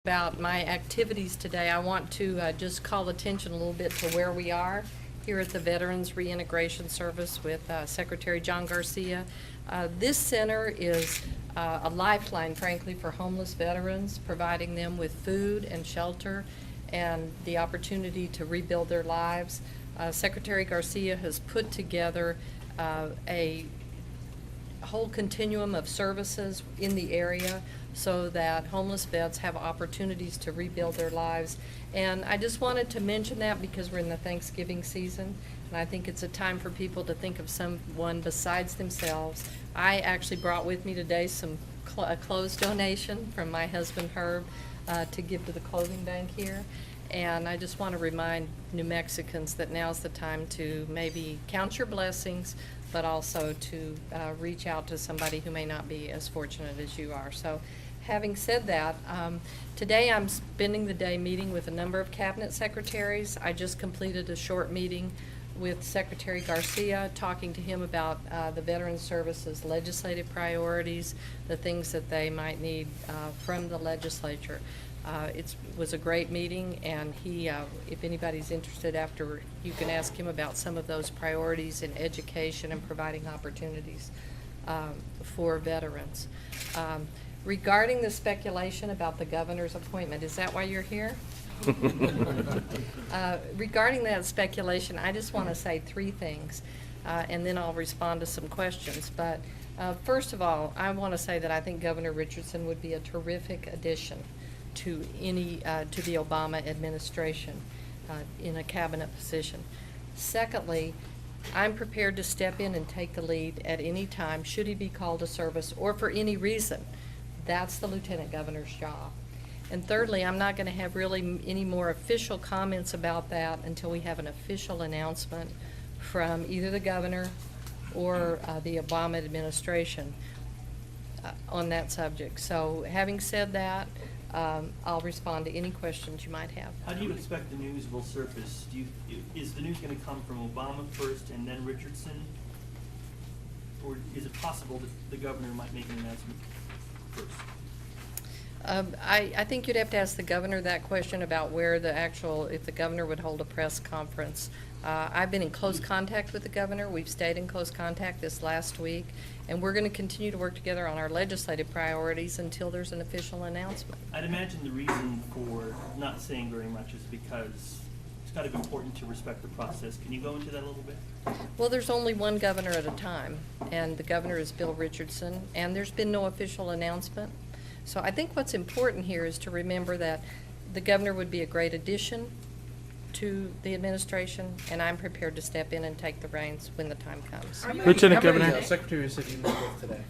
About my activities today, I want to just call attention a little bit to where we are here at the Veterans Reintegration Service with Secretary John Garcia. This center is a lifeline, frankly, for homeless veterans, providing them with food and shelter and the opportunity to rebuild their lives. Secretary Garcia has put together a whole continuum of services in the area so that homeless vets have opportunities to rebuild their lives. And I just wanted to mention that because we're in the Thanksgiving season, and I think it's a time for people to think of someone besides themselves. I actually brought with me today a clothes donation from my husband Herb to give to the clothing bank here. And I just want to remind New Mexicans that now's the time to maybe count your blessings, but also to reach out to somebody who may not be as fortunate as you are. So having said that, today I'm spending the day meeting with a number of cabinet secretaries. I just completed a short meeting with Secretary Garcia, talking to him about the Veterans Services legislative priorities, the things that they might need from the legislature. It was a great meeting, and he, if anybody's interested after, you can ask him about some of those priorities in education and providing opportunities for veterans. Regarding the speculation about the governor's appointment, is that why you're here? Regarding that speculation, I just want to say three things, and then I'll respond to some questions. But first of all, I want to say that I think Governor Richardson would be a terrific addition to to the Obama administration in a cabinet position. Secondly, I'm prepared to step in and take the lead at any time should he be called to service or for any reason. That's the lieutenant governor's job. And thirdly, I'm not going to have really any more official comments about that until we have an official announcement from either the governor or the Obama administration on that subject. So having said that, I'll respond to any questions you might have. How do you expect the news will surface? Is the news going to come from Obama first and then Richardson? Or is it possible that the governor might make an announcement first? I think you'd have to ask the governor that question about where if the governor would hold a press conference. I've been in close contact with the governor. We've stayed in close contact this last week, and we're going to continue to work together on our legislative priorities until there's an official announcement. I'd imagine the reason for not saying very much is because it's kind of important to respect the process. Can you go into that a little bit? Well, there's only one governor at a time, and the governor is Bill Richardson, and there's been no official announcement. So I think what's important here is to remember that the governor would be a great addition to the administration, and I'm prepared to step in and take the reins when the time comes. Lieutenant Governor. How many secretaries have you met with today?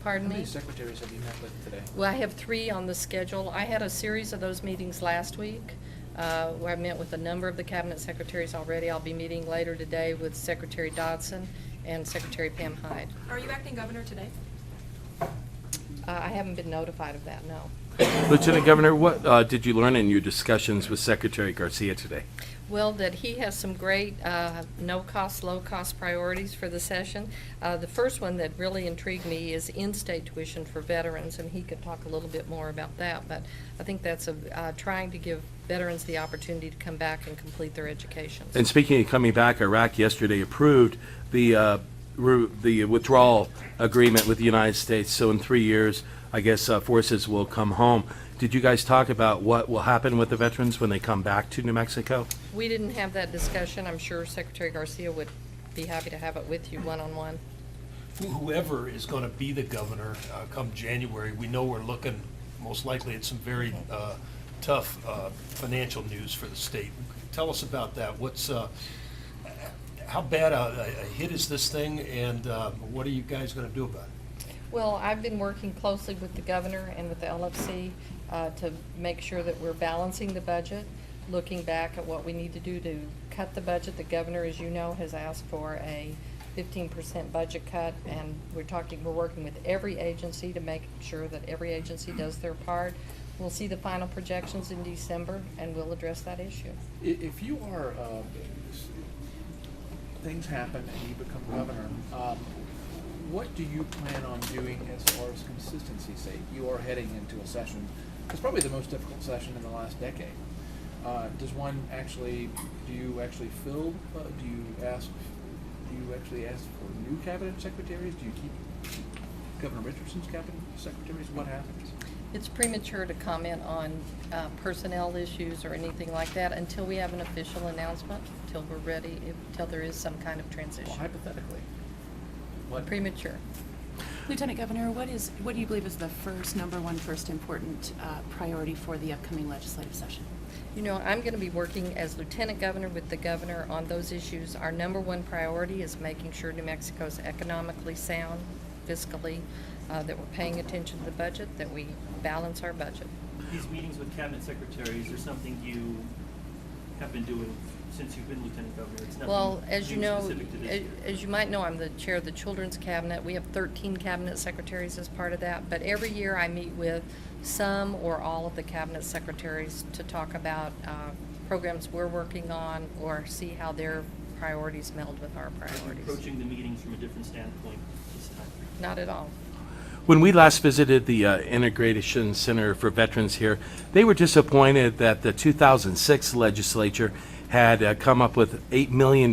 Pardon How many me? secretaries have you met with today? Well, I have 3 on the schedule. I had a series of those meetings last week where I met with a number of the cabinet secretaries already. I'll be meeting later today with Secretary Dodson and Secretary Pam Hyde. Are you acting governor today? I haven't been notified of that, no. Lieutenant Governor, what did you learn in your discussions with Secretary Garcia today? Well, that he has some great no-cost, low-cost priorities for the session. The first one that really intrigued me is in-state tuition for veterans, and he could talk a little bit more about that. But I think that's trying to give veterans the opportunity to come back and complete their education. And speaking of coming back, Iraq yesterday approved the withdrawal agreement with the United States. So in 3 years, I guess forces will come home. Did you guys talk about what will happen with the veterans when they come back to New Mexico? We didn't have that discussion. I'm sure Secretary Garcia would be happy to have it with you one-on-one. Whoever is going to be the governor come January, we know we're looking most likely at some very tough financial news for the state. Tell us about that. How bad a hit is this thing, and what are you guys going to do about it? Well, I've been working closely with the governor and with the LFC to make sure that we're balancing the budget, looking back at what we need to do to cut the budget. The governor, as you know, has asked for a 15% budget cut, and we're working with every agency to make sure that every agency does their part. We'll see the final projections in December, and we'll address that issue. If you are, things happen and you become governor, what do you plan on doing as far as consistency's sake? You are heading into a session It's probably the most difficult session in the last decade. Do you actually fill, do you actually ask for new cabinet secretaries? Do you keep Governor Richardson's cabinet secretaries? What happens? It's premature to comment on personnel issues or anything like that until we have an official announcement, until we're ready, until there is some kind of Well, transition. hypothetically, what? Premature. Lieutenant Governor, what do you believe is the number one important priority for the upcoming legislative session? You know, I'm going to be working as Lieutenant Governor with the Governor on those issues. Our number one priority is making sure New Mexico is economically sound, fiscally, that we're paying attention to the budget, that we balance our budget. These meetings with cabinet secretaries are something you have been doing since you've been Lieutenant Governor. It's Well, nothing as you new know, specific to this year. as you might know, I'm the chair of the Children's Cabinet. We have 13 cabinet secretaries as part of that, but every year I meet with some or all of the cabinet secretaries to talk about programs we're working on or see how their priorities meld with our Are you priorities. approaching the meetings from a different standpoint this time? Not at all. When we last visited the Integration Center for Veterans here, they were disappointed that the 2006 legislature had come up with $8 million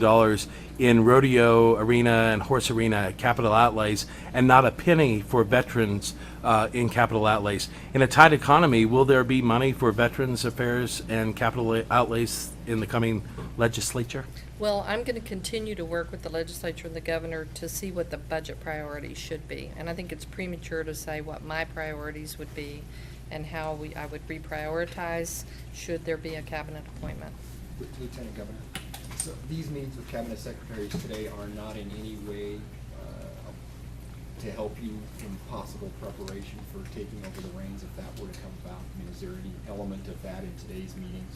in rodeo arena and horse arena capital outlays and not a penny for veterans in capital outlays. In a tight economy, will there be money for veterans affairs and capital outlays in the coming legislature? Well, I'm going to continue to work with the legislature and the governor to see what the budget priorities should be. And I think it's premature to say what my priorities would be and how I would reprioritize should there be a cabinet appointment. Lieutenant Governor, so these meetings with cabinet secretaries today are not in any way to help you in possible preparation for taking over the reins if that were to come about? I mean, is there any element of that in today's meetings?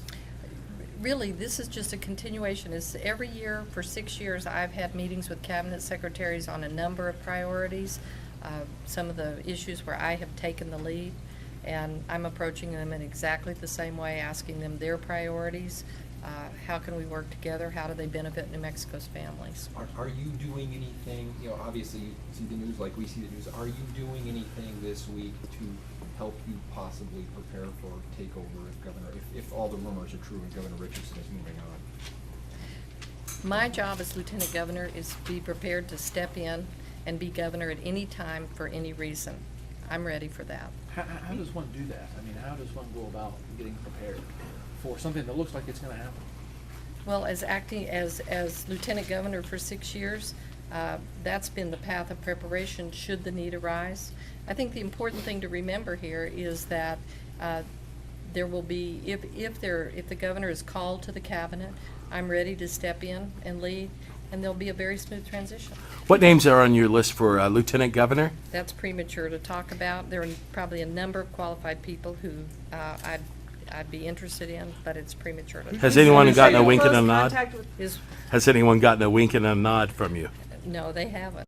Really, this is just a continuation. It's every year for 6 years, I've had meetings with cabinet secretaries on a number of priorities, some of the issues where I have taken the lead, and I'm approaching them in exactly the same way, asking them their priorities. How can we work together? How do they benefit New Mexico's families? Are you doing anything, you know, obviously you see the news like we see the news, are you doing anything this week to help you possibly prepare for takeover if Governor, if all the rumors are true and Governor Richardson is moving on? My job as Lieutenant Governor is to be prepared to step in and be governor at any time for any reason. I'm ready for that. How does one do that? I mean, how does one go about getting prepared for something that looks like it's going to happen? Well, as acting as Lieutenant Governor for 6 years, that's been the path of preparation should the need arise. I think the important thing to remember here is that there will be, if the governor is called to the cabinet, I'm ready to step in and lead, and there'll be a very smooth transition. What names are on your list for Lieutenant Governor? That's premature to talk about. There are probably a number of qualified people who I'd be interested in, but it's premature to. Has anyone gotten a wink and a nod? Is Has anyone gotten a wink and a nod from you? no, they haven't.